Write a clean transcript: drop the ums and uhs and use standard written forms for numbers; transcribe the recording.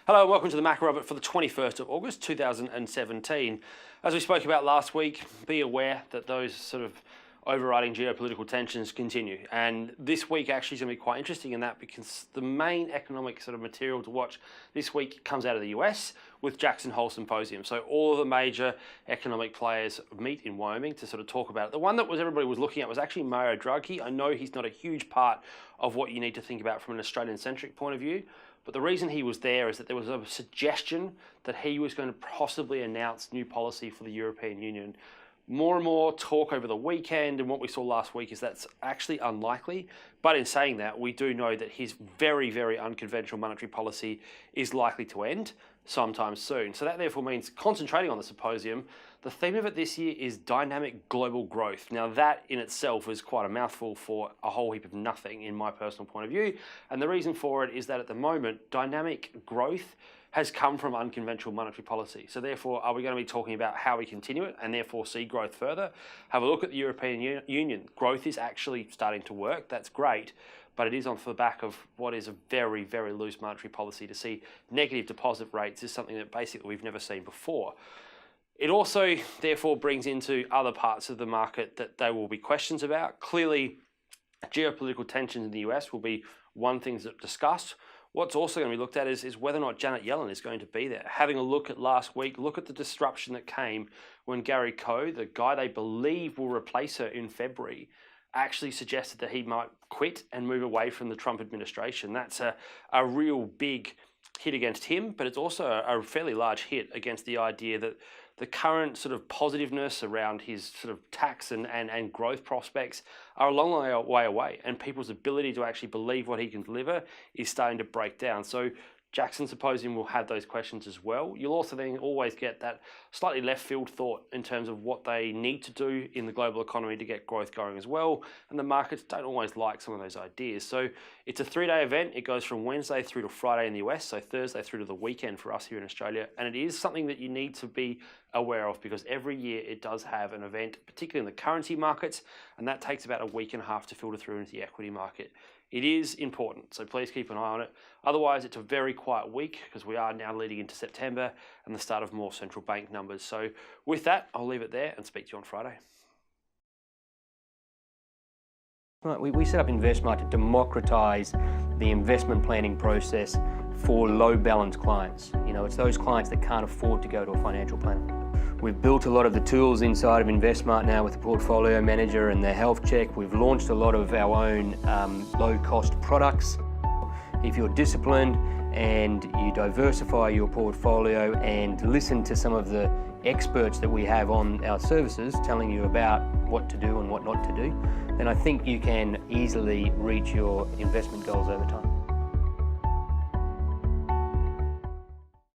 Hello and welcome to the Macro Robot for the 21st of August 2017. As we spoke about last week, be aware that those sort of overriding geopolitical tensions continue. And this week actually is going to be quite interesting in that because the main economic sort of material to watch this week comes out of the US with Jackson Hole Symposium. So all of the major economic players meet in Wyoming to sort of talk about it. The one that everybody was looking at was actually Mario Draghi. I know he's not a huge part of what you need to think about from an Australian-centric point of view, but the reason he was there is that there was a suggestion that he was going to possibly announce new policy for the European Union. More and more talk over the weekend, and what we saw last week is that's actually unlikely. But in saying that, we do know that his very, very unconventional monetary policy is likely to end sometime soon. So that therefore means concentrating on the symposium. The theme of it this year is dynamic global growth. Now that in itself is quite a mouthful for a whole heap of nothing in my personal point of view. And the reason for it is that at the moment, dynamic growth has come from unconventional monetary policy. So therefore, are we going to be talking about how we continue it and therefore see growth further? Have a look at the European Union. Growth is actually starting to work. That's great. But it is on the back of what is a very, very loose monetary policy. To see negative deposit rates is something that basically we've never seen before. It also, therefore, brings into other parts of the market that there will be questions about. Clearly, geopolitical tensions in the US will be one thing that's discussed. What's also going to be looked at is whether or not Janet Yellen is going to be there. Having a look at last week, look at the disruption that came when Gary Coe, the guy they believe will replace her in February, actually suggested that he might quit and move away from the Trump administration. That's a real big hit against him, but it's also a fairly large hit against the idea that the current sort of positiveness around his sort of tax and growth prospects are a long way away, and people's ability to actually believe what he can deliver is starting to break down. So Jackson Symposium will have those questions as well. You'll also then always get that slightly left field thought in terms of what they need to do in the global economy to get growth going as well. And the markets don't always like some of those ideas. So it's a 3-day event. It goes from Wednesday through to Friday in the US, so Thursday through to the weekend for us here in Australia. And it is something that you need to be aware of because every year it does have an event, particularly in the currency markets, and that takes about a week and a half to filter through into the equity market. It is important, so please keep an eye on it. Otherwise, it's a very quiet week because we are now leading into September and the start of more central bank numbers. So with that, I'll leave it there and speak to you on Friday. Right, we set up InvestSMART to democratize the investment planning process for low balance clients. You know, it's those clients that can't afford to go to a financial planner. We've built a lot of the tools inside of InvestSMART now with the Portfolio Manager and the Health Check. We've launched a lot of our own low-cost products. If you're disciplined and you diversify your portfolio and listen to some of the experts that we have on our services telling you about what to do and what not to do, then I think you can easily reach your investment goals over time.